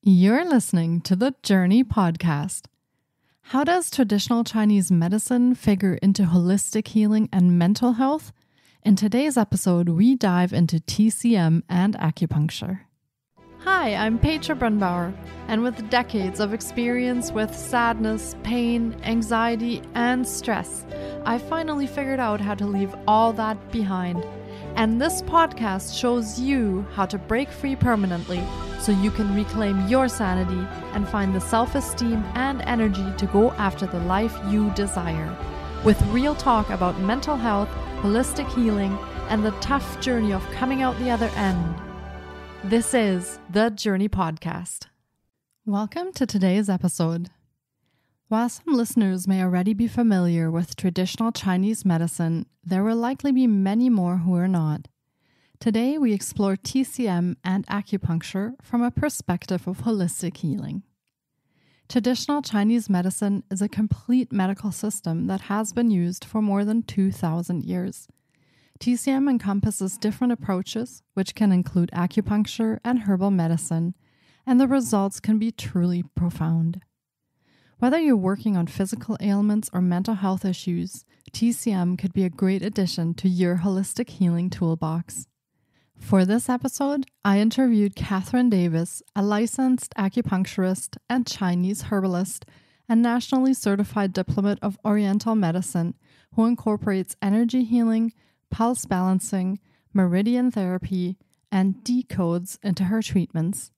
You're listening to the Journey Podcast. How does traditional Chinese medicine figure into holistic healing and mental health? In today's episode, we dive into TCM and acupuncture. Hi, I'm Petra Brunbauer, and with decades of experience with sadness, pain, anxiety, and stress, I finally figured out how to leave all that behind. And this podcast shows you how to break free permanently so you can reclaim your sanity and find the self-esteem and energy to go after the life you desire. With real talk about mental health, holistic healing, and the tough journey of coming out the other end. This is the Journey Podcast. Welcome to today's episode. While some listeners may already be familiar with traditional Chinese medicine, there will likely be many more who are not. Today, we explore TCM and acupuncture from a perspective of holistic healing. Traditional Chinese medicine is a complete medical system that has been used for more than 2,000 years. TCM encompasses different approaches, which can include acupuncture and herbal medicine, and the results can be truly profound. Whether you're working on physical ailments or mental health issues, TCM could be a great addition to your holistic healing toolbox. For this episode, I interviewed Catherine Davis, a licensed acupuncturist and Chinese herbalist and nationally certified diplomate of Oriental medicine who incorporates energy healing, pulse balancing, meridian therapy, and decodes into her treatments.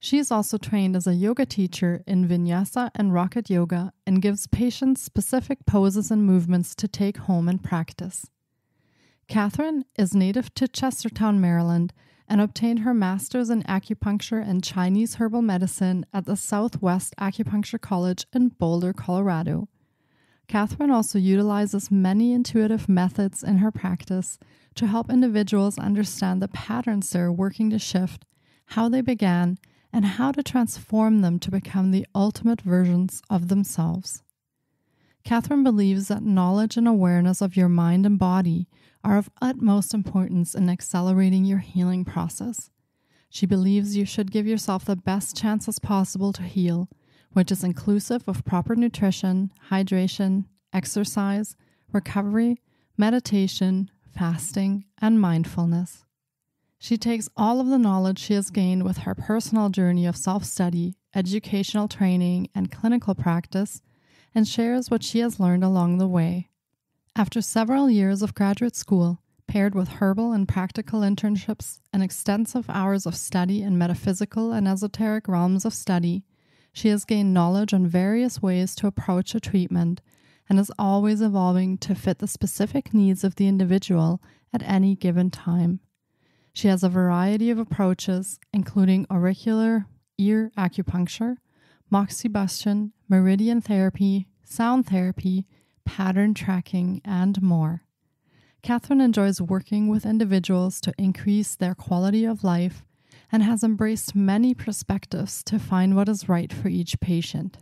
She is also trained as a yoga teacher in Vinyasa and Rocket Yoga and gives patients specific poses and movements to take home and practice. Catherine is native to Chestertown, Maryland, and obtained her master's in acupuncture and Chinese herbal medicine at the Southwest Acupuncture College in Boulder, Colorado. Catherine also utilizes many intuitive methods in her practice to help individuals understand the patterns they're working to shift, how they began, and how to transform them to become the ultimate versions of themselves. Catherine believes that knowledge and awareness of your mind and body are of utmost importance in accelerating your healing process. She believes you should give yourself the best chances possible to heal, which is inclusive of proper nutrition, hydration, exercise, recovery, meditation, fasting, and mindfulness. She takes all of the knowledge she has gained with her personal journey of self-study, educational training, and clinical practice, and shares what she has learned along the way. After several years of graduate school, paired with herbal and practical internships and extensive hours of study in metaphysical and esoteric realms of study, she has gained knowledge on various ways to approach a treatment and is always evolving to fit the specific needs of the individual at any given time. She has a variety of approaches, including auricular ear acupuncture, moxibustion, meridian therapy, sound therapy, pattern tracking, and more. Catherine enjoys working with individuals to increase their quality of life and has embraced many perspectives to find what is right for each patient.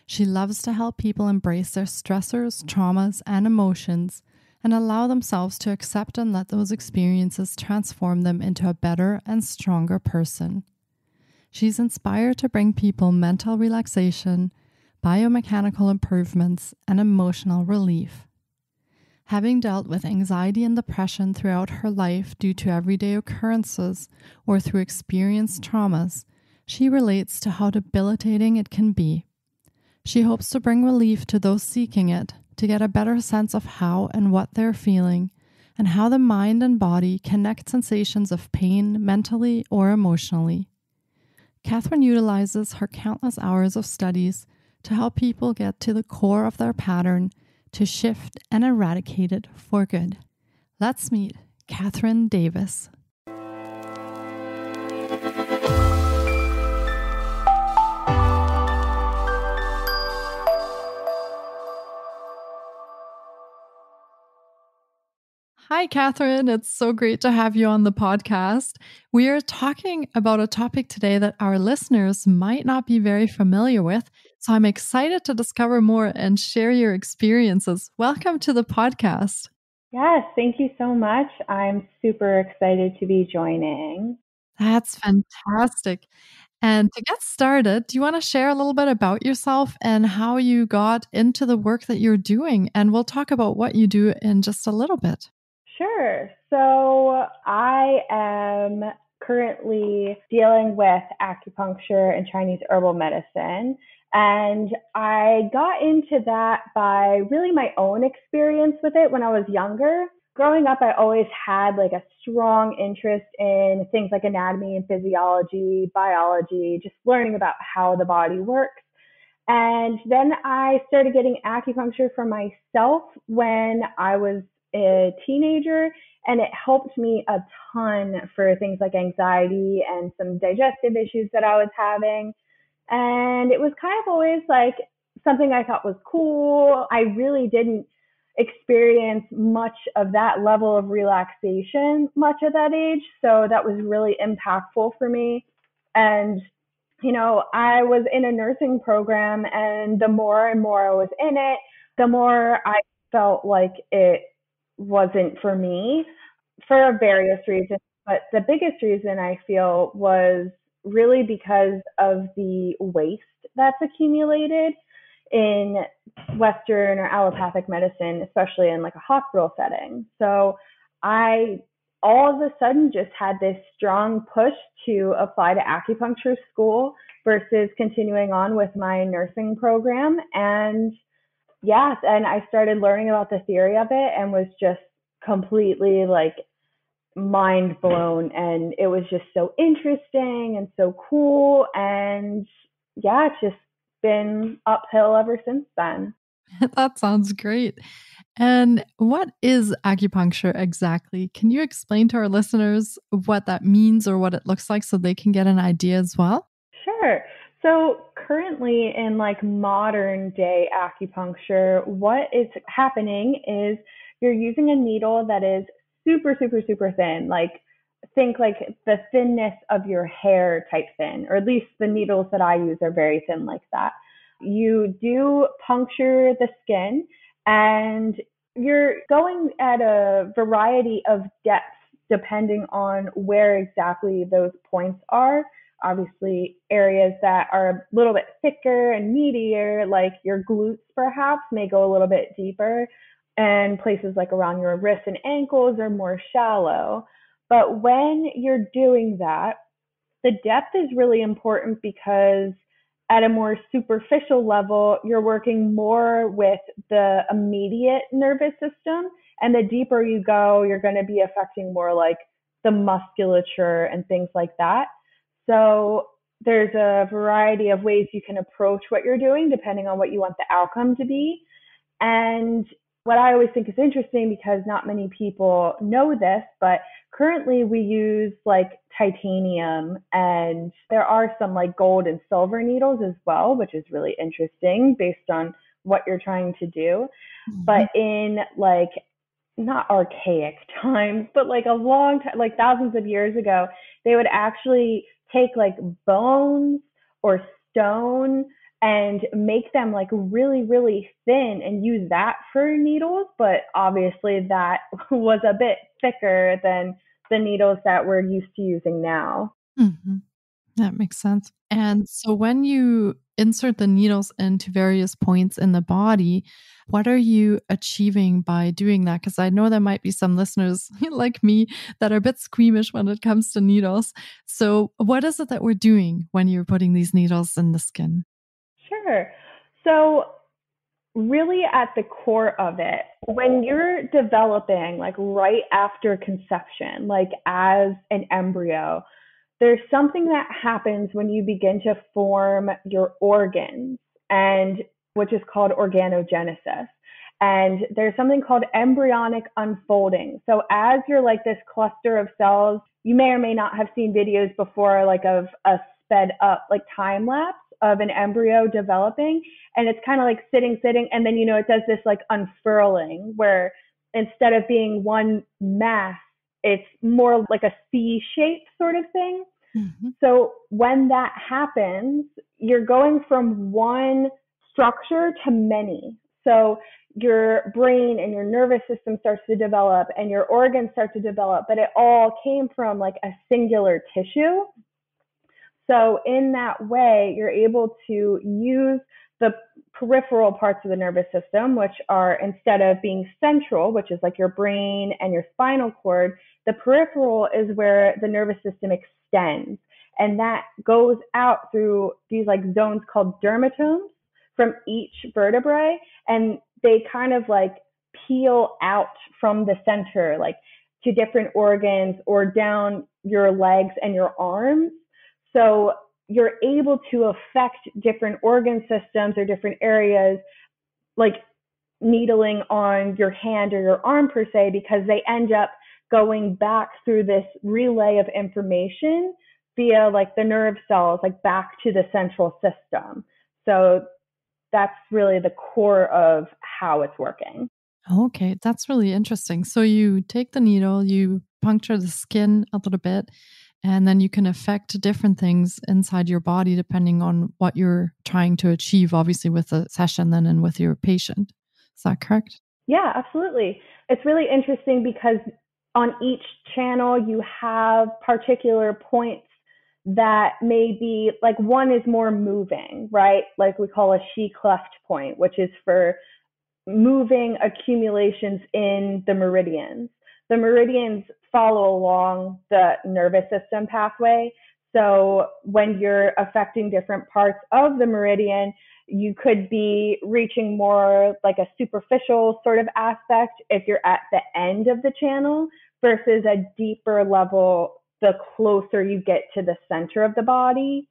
She loves to help people embrace their stressors, traumas, and emotions and allow themselves to accept and let those experiences transform them into a better and stronger person. She's inspired to bring people mental relaxation, biomechanical improvements, and emotional relief. Having dealt with anxiety and depression throughout her life due to everyday occurrences or through experienced traumas, she relates to how debilitating it can be. She hopes to bring relief to those seeking it, to get a better sense of how and what they're feeling, and how the mind and body connect sensations of pain mentally or emotionally. Catherine utilizes her countless hours of studies to help people get to the core of their pattern, to shift and eradicate it for good. Let's meet Catherine Davis. Hi, Catherine. It's so great to have you on the podcast. We are talking about a topic today that our listeners might not be very familiar with, so I'm excited to discover more and share your experiences. Welcome to the podcast. Yes, thank you so much. I'm super excited to be joining. That's fantastic. And to get started, do you want to share a little bit about yourself and how you got into the work that you're doing? And we'll talk about what you do in just a little bit. Sure. So I am currently dealing with acupuncture and Chinese herbal medicine. And I got into that by really my own experience with it when I was younger. Growing up, I always had like a strong interest in things like anatomy and physiology, biology, just learning about how the body works. And then I started getting acupuncture for myself when I was a teenager, and it helped me a ton for things like anxiety and some digestive issues that I was having. And it was kind of always like something I thought was cool. I really didn't experience much of that level of relaxation much at that age. So that was really impactful for me. And I was in a nursing program, and the more and more I was in it, the more I felt like it wasn't for me for various reasons. But the biggest reason I feel was really because of the waste that's accumulated in Western or allopathic medicine, especially in like a hospital setting. So I all of a sudden just had this strong push to apply to acupuncture school versus continuing on with my nursing program. And yes, and I started learning about the theory of it and was just completely like mind blown. And it was just so interesting and so cool. And yeah, it's just been uphill ever since then. That sounds great. And what is acupuncture exactly? Can you explain to our listeners what that means or what it looks like so they can get an idea as well? Sure. So currently in like modern day acupuncture, what is happening is you're using a needle that is super, super, super thin. Like think like the thinness of your hair type thin, or at least the needles that I use are very thin like that. You do puncture the skin, and you're going at a variety of depths depending on where exactly those points are. Obviously, areas that are a little bit thicker and meatier, like your glutes perhaps, may go a little bit deeper, and places like around your wrists and ankles are more shallow. But when you're doing that, the depth is really important because at a more superficial level, you're working more with the immediate nervous system. And the deeper you go, you're going to be affecting more like the musculature and things like that. So there's a variety of ways you can approach what you're doing depending on what you want the outcome to be. And what I always think is interesting, because not many people know this, but currently we use like titanium, and there are some like gold and silver needles as well, which is really interesting based on what you're trying to do. But in like not archaic times, but like a long time, like thousands of years ago, they would actually take like bones or stone and make them like really, really thin and use that for needles. But obviously that was a bit thicker than the needles that we're used to using now. Mm-hmm. That makes sense. And so when you insert the needles into various points in the body, what are you achieving by doing that? Because I know there might be some listeners like me that are a bit squeamish when it comes to needles. So what is it that we're doing when you're putting these needles in the skin? Sure. So really at the core of it, when you're developing, like right after conception, like as an embryo, there's something that happens when you begin to form your organs, and which is called organogenesis. And there's something called embryonic unfolding. So as you're like this cluster of cells, you may or may not have seen videos before, like of a sped up like time lapse of an embryo developing, and it's kind of like sitting, and then it does this like unfurling where instead of being one mass, it's more like a C shape sort of thing. Mm-hmm. So when that happens, you're going from one structure to many. So your brain and your nervous system starts to develop and your organs start to develop, but it all came from like a singular tissue. So in that way, you're able to use the peripheral parts of the nervous system, which are, instead of being central, which is like your brain and your spinal cord, the peripheral is where the nervous system extends. And that goes out through these like zones called dermatomes from each vertebrae. And they kind of like peel out from the center, like to different organs or down your legs and your arms. So you're able to affect different organ systems or different areas, like needling on your hand or your arm per se, because they end up going back through this relay of information via like the nerve cells, like back to the central system. So that's really the core of how it's working. Okay, that's really interesting. So you take the needle, you puncture the skin a little bit, and then you can affect different things inside your body depending on what you're trying to achieve, obviously with the session then and with your patient. Is that correct? Yeah, absolutely. It's really interesting because on each channel you have particular points that may be like, one is more moving, right? Like we call a she cleft point, which is for moving accumulations in the meridians. The meridians follow along the nervous system pathway. So when you're affecting different parts of the meridian, you could be reaching more like a superficial sort of aspect if you're at the end of the channel versus a deeper level the closer you get to the center of the body.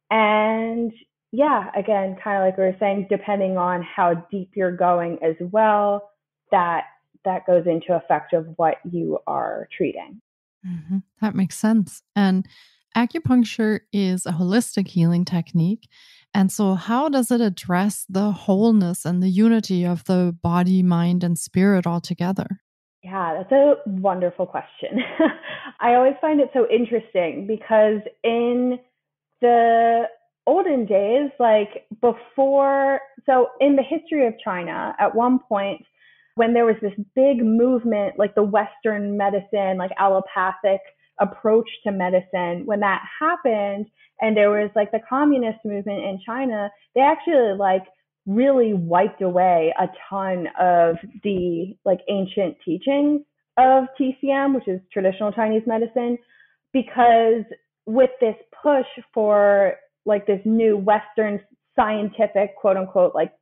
And yeah, again, kind of like we were saying, depending on how deep you're going as well, that goes into effect of what you are treating. That makes sense. And acupuncture is a holistic healing technique. And so, how does it address the wholeness and the unity of the body, mind, and spirit altogether? Yeah, that's a wonderful question. I always find it so interesting because in the olden days, like before, so in the history of China, at one point, when there was this big movement, like the Western medicine, like allopathic approach to medicine, when that happened, and there was like the communist movement in China, they actually like really wiped away a ton of the like ancient teachings of TCM, which is traditional Chinese medicine, because with this push for like this new Western scientific, quote unquote, like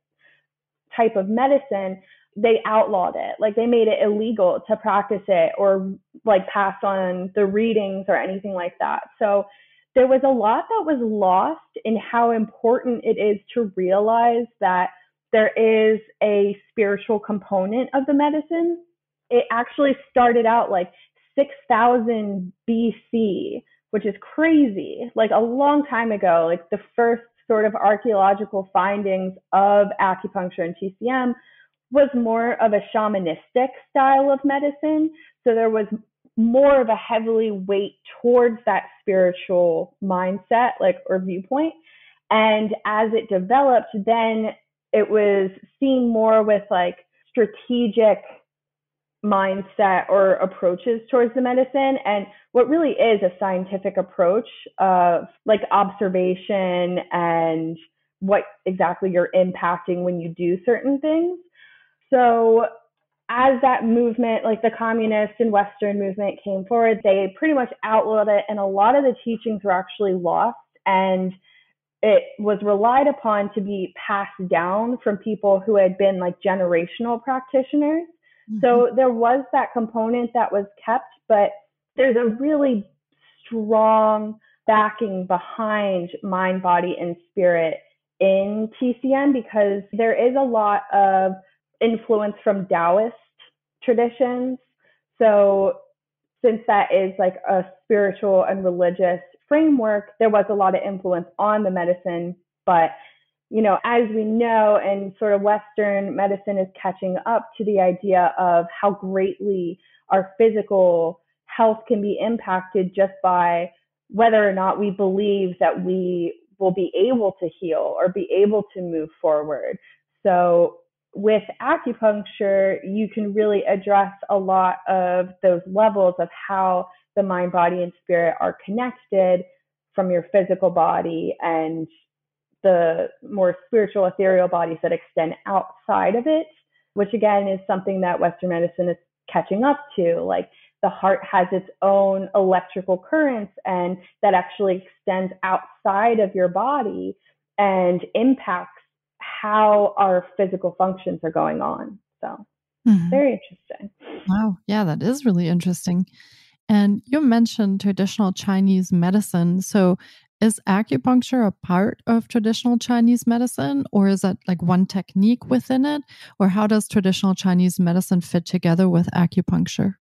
type of medicine, they outlawed it. Like they made it illegal to practice it or like pass on the readings or anything like that. So there was a lot that was lost in how important it is to realize that there is a spiritual component of the medicine. It actually started out like 6,000 BC, which is crazy, like a long time ago. Like the first sort of archaeological findings of acupuncture and TCM was more of a shamanistic style of medicine. So there was more of a heavily weight towards that spiritual mindset, like, or viewpoint. And as it developed, then it was seen more with like strategic mindset or approaches towards the medicine, and what really is a scientific approach of like observation and what exactly you're impacting when you do certain things. So as that movement, like the communist and Western movement came forward, they pretty much outlawed it, and a lot of the teachings were actually lost, and it was relied upon to be passed down from people who had been like generational practitioners. So there was that component that was kept, but there's a really strong backing behind mind, body, and spirit in TCM because there is a lot of influence from Taoist traditions. So since that is like a spiritual and religious framework, there was a lot of influence on the medicine. But you know, as we know, and sort of Western medicine is catching up to the idea of how greatly our physical health can be impacted just by whether or not we believe that we will be able to heal or be able to move forward. So with acupuncture, you can really address a lot of those levels of how the mind, body, and spirit are connected from your physical body and the more spiritual, ethereal bodies that extend outside of it, which again is something that Western medicine is catching up to. Like the heart has its own electrical currents, and that actually extends outside of your body and impacts how our physical functions are going on. So, very interesting. Wow. Yeah, that is really interesting. And you mentioned traditional Chinese medicine. So is acupuncture a part of traditional Chinese medicine, or is that like one technique within it? Or how does traditional Chinese medicine fit together with acupuncture?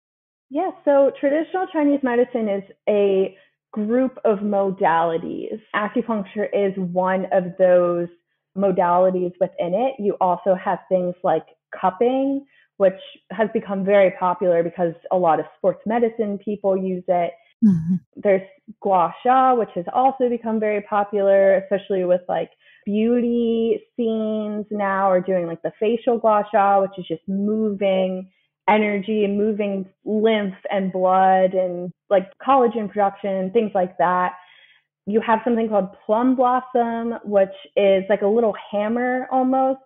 Yeah, so traditional Chinese medicine is a group of modalities. Acupuncture is one of those modalities within it. You also have things like cupping, which has become very popular because a lot of sports medicine people use it. Mm-hmm. There's gua sha, which has also become very popular, especially with like beauty scenes now, or doing like the facial gua sha, which is just moving energy and moving lymph and blood and like collagen production, things like that. You have something called plum blossom, which is like a little hammer almost,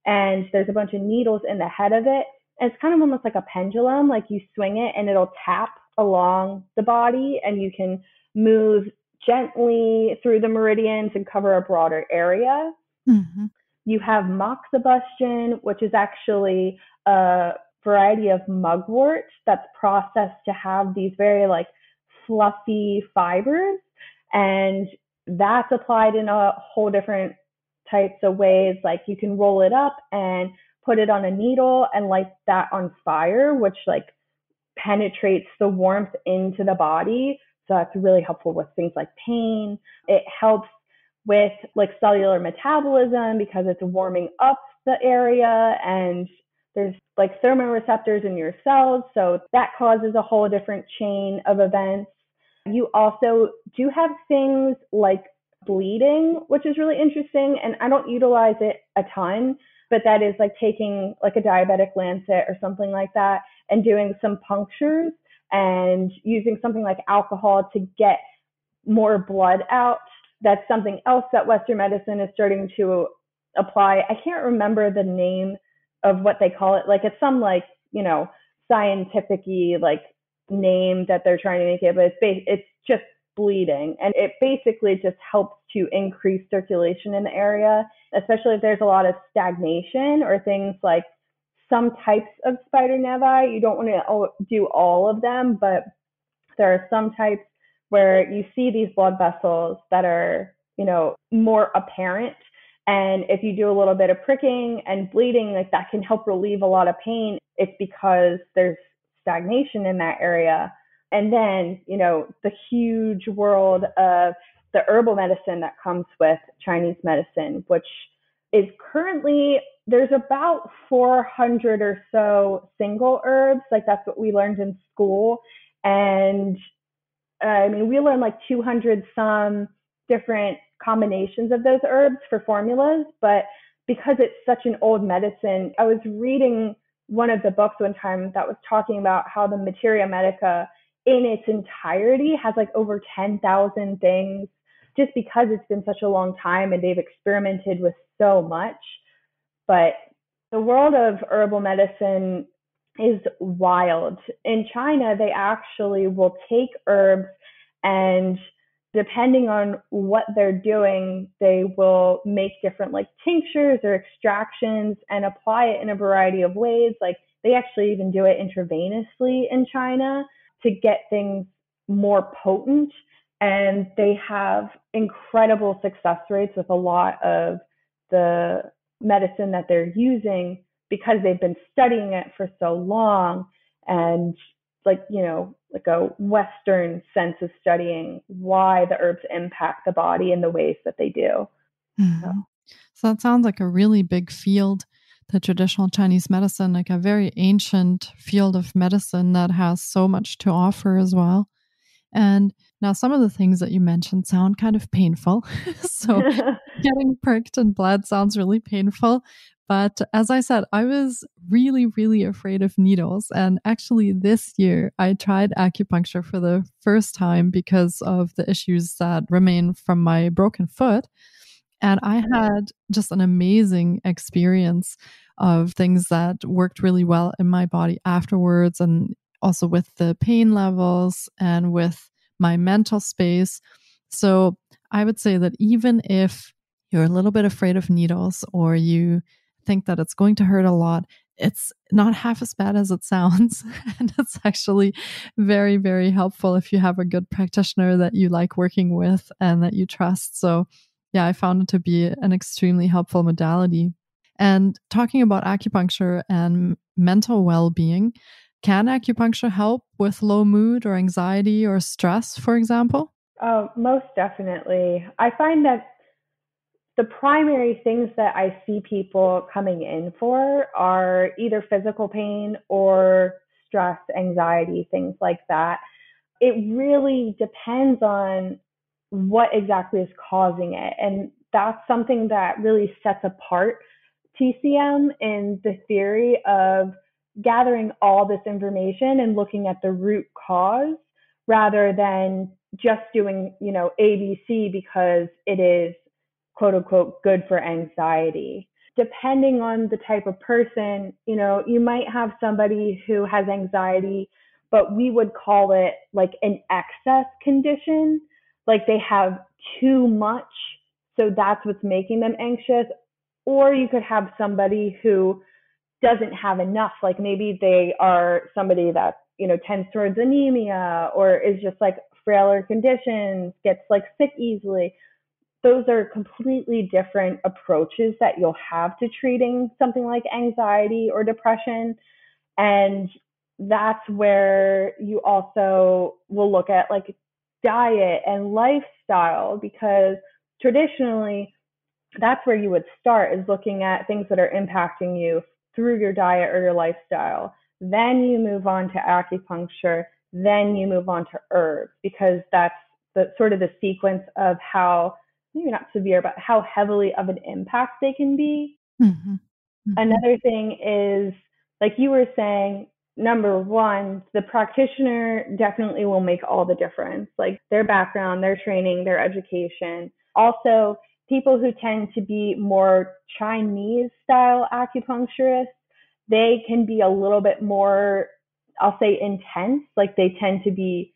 and there's a bunch of needles in the head of it. And it's kind of almost like a pendulum, like you swing it and it'll tap along the body, and you can move gently through the meridians and cover a broader area. Mm-hmm. You have moxibustion, which is actually a variety of mugwort that's processed to have these very like fluffy fibers, and that's applied in a whole different types of ways. Like you can roll it up and put it on a needle and light that on fire, which like penetrates the warmth into the body. So that's really helpful with things like pain. It helps with like cellular metabolism because it's warming up the area, and there's like thermoreceptors in your cells. So that causes a whole different chain of events. You also do have things like bleeding, which is really interesting. And I don't utilize it a ton, but that is like taking like a diabetic lancet or something like that and doing some punctures and using something like alcohol to get more blood out. That's something else that Western medicine is starting to apply. I can't remember the name of what they call it. Like it's some like, scientific-y like name that they're trying to make it, but it's just bleeding. And it basically just helps to increase circulation in the area, especially if there's a lot of stagnation or things like some types of spider nevi. You don't want to do all of them, but there are some types where you see these blood vessels that are, more apparent. And if you do a little bit of pricking and bleeding, like that can help relieve a lot of pain. It's because there's stagnation in that area. And then, the huge world of the herbal medicine that comes with Chinese medicine, which is currently, there's about 400 or so single herbs. Like that's what we learned in school. And we learned like 200 some different combinations of those herbs for formulas. But because it's such an old medicine, I was reading one of the books one time that was talking about how the materia medica in its entirety has like over 10,000 things, just because it's been such a long time and they've experimented with so much. But the world of herbal medicine is wild. In China, they actually will take herbs, and depending on what they're doing, they will make different like tinctures or extractions and apply it in a variety of ways. Like they actually even do it intravenously in China to get things more potent. And they have incredible success rates with a lot of the medicine that they're using because they've been studying it for so long, and like a Western sense of studying why the herbs impact the body in the ways that they do. Mm-hmm. So that sounds like a really big field, the traditional Chinese medicine, like a very ancient field of medicine that has so much to offer as well. And now some of the things that you mentioned sound kind of painful. So getting pricked in blood sounds really painful. But as I said, I was really, really afraid of needles. And actually, this year, I tried acupuncture for the first time because of the issues that remain from my broken foot. And I had just an amazing experience of things that worked really well in my body afterwards, and also with the pain levels and with my mental space. So I would say that even if you're a little bit afraid of needles or you think that it's going to hurt a lot, it's not half as bad as it sounds. And it's actually very, very helpful if you have a good practitioner that you like working with and that you trust. So, yeah, I found it to be an extremely helpful modality. And talking about acupuncture and mental well being, can acupuncture help with low mood or anxiety or stress, for example? Oh, most definitely. I find that the primary things that I see people coming in for are either physical pain or stress, anxiety, things like that. It really depends on what exactly is causing it. And that's something that really sets apart TCM in the theory of gathering all this information and looking at the root cause rather than just doing, ABC because it is quote unquote good for anxiety. Depending on the type of person, you might have somebody who has anxiety, but we would call it like an excess condition, like they have too much. So that's what's making them anxious. Or you could have somebody who doesn't have enough, like maybe they are somebody that, tends towards anemia or is just like frailer conditions, gets like sick easily. Those are completely different approaches that you'll have to treating something like anxiety or depression. And that's where you also will look at like diet and lifestyle, because traditionally that's where you would start, is looking at things that are impacting you through your diet or your lifestyle. Then you move on to acupuncture, then you move on to herbs, because that's the sort of the sequence of how, maybe not severe, but how heavily of an impact they can be. Mm-hmm. Mm-hmm. Another thing is, like you were saying, number one, the practitioner definitely will make all the difference, like their background, their training, their education. Also, people who tend to be more Chinese style acupuncturists, they can be a little bit more, I'll say, intense. Like they tend to be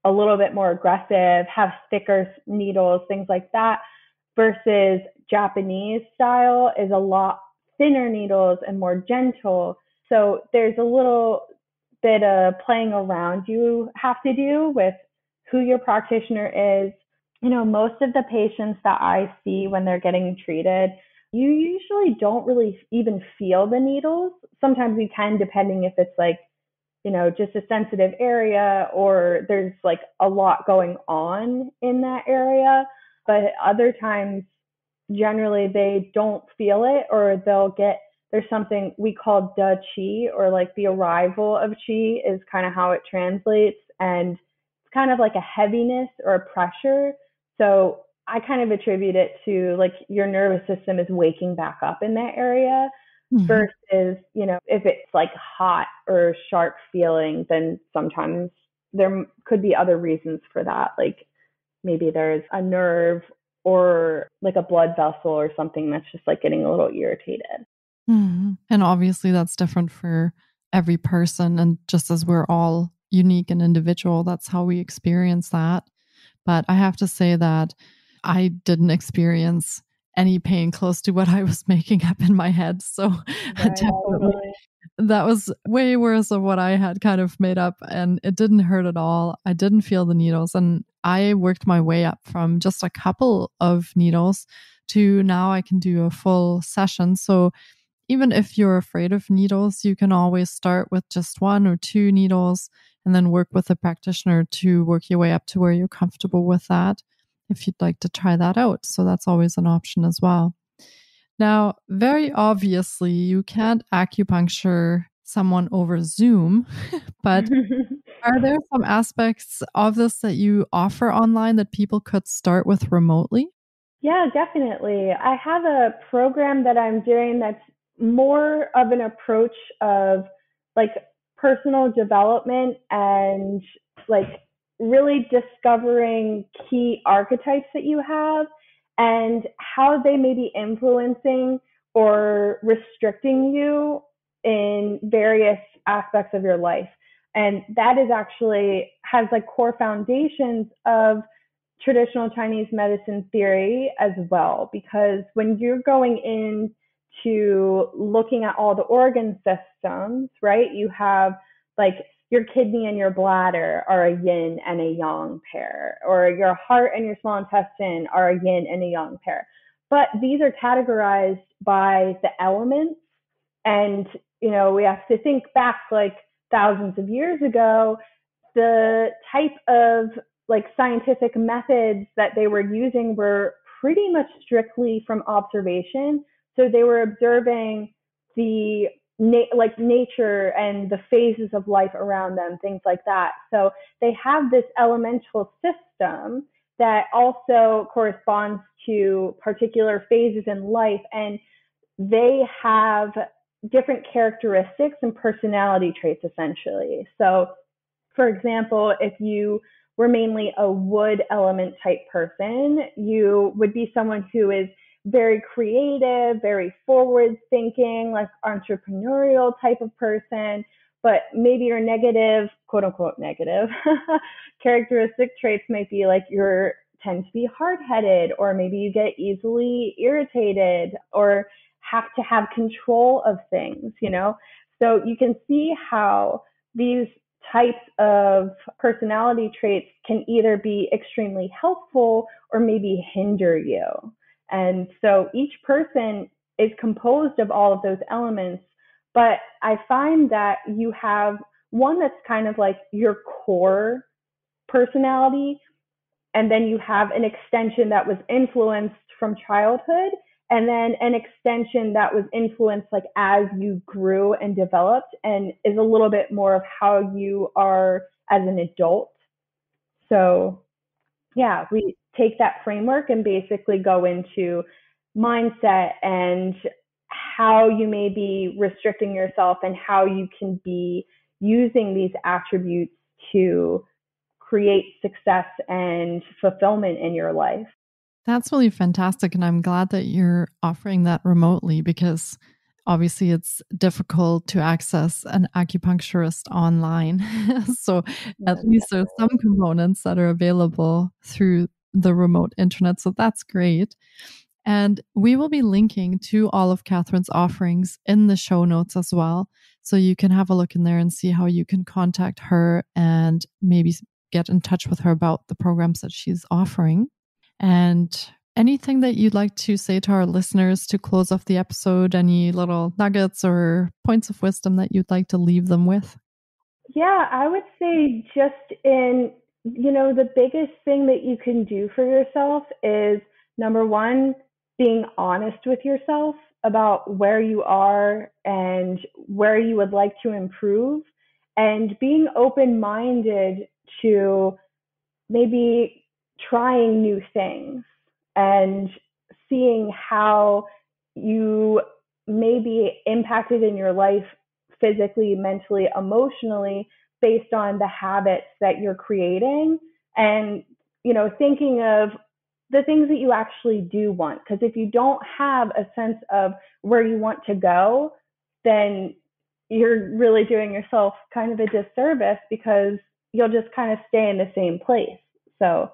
a little bit more aggressive, have thicker needles, things like that, versus Japanese style is a lot thinner needles and more gentle. So there's a little bit of playing around you have to do with who your practitioner is. Most of the patients that I see when they're getting treated, you usually don't really even feel the needles. Sometimes you can, depending if it's like, just a sensitive area or there's like a lot going on in that area. But other times, generally, they don't feel it, or there's something we call da chi, or like the arrival of chi is kind of how it translates. And it's kind of like a heaviness or a pressure. So I kind of attribute it to like your nervous system is waking back up in that area Mm-hmm. versus, if it's like hot or sharp feeling, then sometimes there could be other reasons for that. Like maybe there's a nerve or like a blood vessel or something that's just like getting a little irritated. Mm-hmm. And obviously, that's different for every person. And just as we're all unique and individual, that's how we experience that. But I have to say that I didn't experience any pain close to what I was making up in my head. So Right, definitely totally. that was way worse of what I had kind of made up, and it didn't hurt at all. I didn't feel the needles, and I worked my way up from just a couple of needles to now I can do a full session. So even if you're afraid of needles, you can always start with just one or two needles and then work with a practitioner to work your way up to where you're comfortable with that if you'd like to try that out. So that's always an option as well. Now, very obviously, you can't acupuncture someone over Zoom, but are there some aspects of this that you offer online that people could start with remotely? Yeah, definitely. I have a program that I'm doing that's more of an approach of like personal development and like really discovering key archetypes that you have and how they may be influencing or restricting you in various aspects of your life. And that is actually has like core foundations of traditional Chinese medicine theory as well, because when you're going into looking at all the organ systems, right, you have like your kidney and your bladder are a yin and a yang pair, or your heart and your small intestine are a yin and a yang pair. But these are categorized by the elements. And, we have to think back like thousands of years ago, the type of like scientific methods that they were using were pretty much strictly from observation. So they were observing the nature and the phases of life around them, things like that. So they have this elemental system that also corresponds to particular phases in life, and they have different characteristics and personality traits essentially. So for example, if you were mainly a wood element type person, you would be someone who is very creative, very forward thinking, like entrepreneurial type of person, but maybe your negative, quote unquote negative characteristic traits might be like you tend to be hard-headed, or maybe you get easily irritated or have to have control of things, So you can see how these types of personality traits can either be extremely helpful or maybe hinder you. And so each person is composed of all of those elements, but I find that you have one that's kind of like your core personality, and then you have an extension that was influenced from childhood, and then an extension that was influenced like as you grew and developed, and is a little bit more of how you are as an adult. So yeah, we take that framework and basically go into mindset and how you may be restricting yourself and how you can be using these attributes to create success and fulfillment in your life. That's really fantastic. And I'm glad that you're offering that remotely, because obviously it's difficult to access an acupuncturist online. So at least there's some components that are available through the remote internet. So that's great. And we will be linking to all of Catherine's offerings in the show notes as well. So you can have a look in there and see how you can contact her and maybe get in touch with her about the programs that she's offering. And anything that you'd like to say to our listeners to close off the episode, any little nuggets or points of wisdom that you'd like to leave them with? Yeah, I would say just the biggest thing that you can do for yourself is, number one, being honest with yourself about where you are and where you would like to improve, and being open-minded to maybe trying new things and seeing how you may be impacted in your life physically, mentally, emotionally, based on the habits that you're creating, and thinking of the things that you actually do want. Because if you don't have a sense of where you want to go, then you're really doing yourself kind of a disservice, because you'll just kind of stay in the same place. So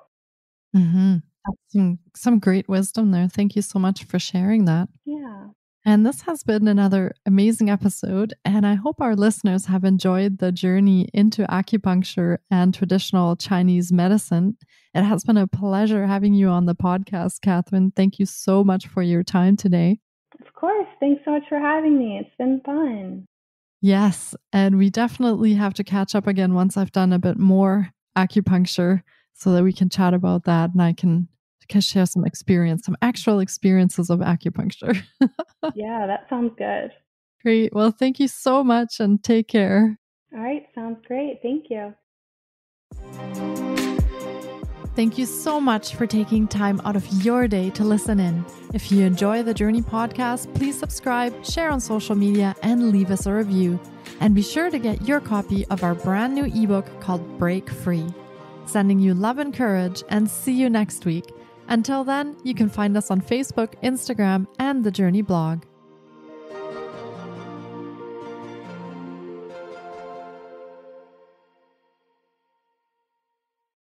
that's some great wisdom there. Thank you so much for sharing that. Yeah. And this has been another amazing episode, and I hope our listeners have enjoyed the journey into acupuncture and traditional Chinese medicine. It has been a pleasure having you on the podcast, Catherine. Thank you so much for your time today. Of course. Thanks so much for having me. It's been fun. Yes, and we definitely have to catch up again once I've done a bit more acupuncture, so that we can chat about that and I can share some actual experiences of acupuncture. Yeah, that sounds good. Great. Well, thank you so much and take care. All right. Sounds great. Thank you. Thank you so much for taking time out of your day to listen in. If you enjoy the Journey podcast, please subscribe, share on social media, and leave us a review. And be sure to get your copy of our brand new ebook called Break Free. Sending you love and courage, and see you next week. Until then, you can find us on Facebook, Instagram, and the Journey blog.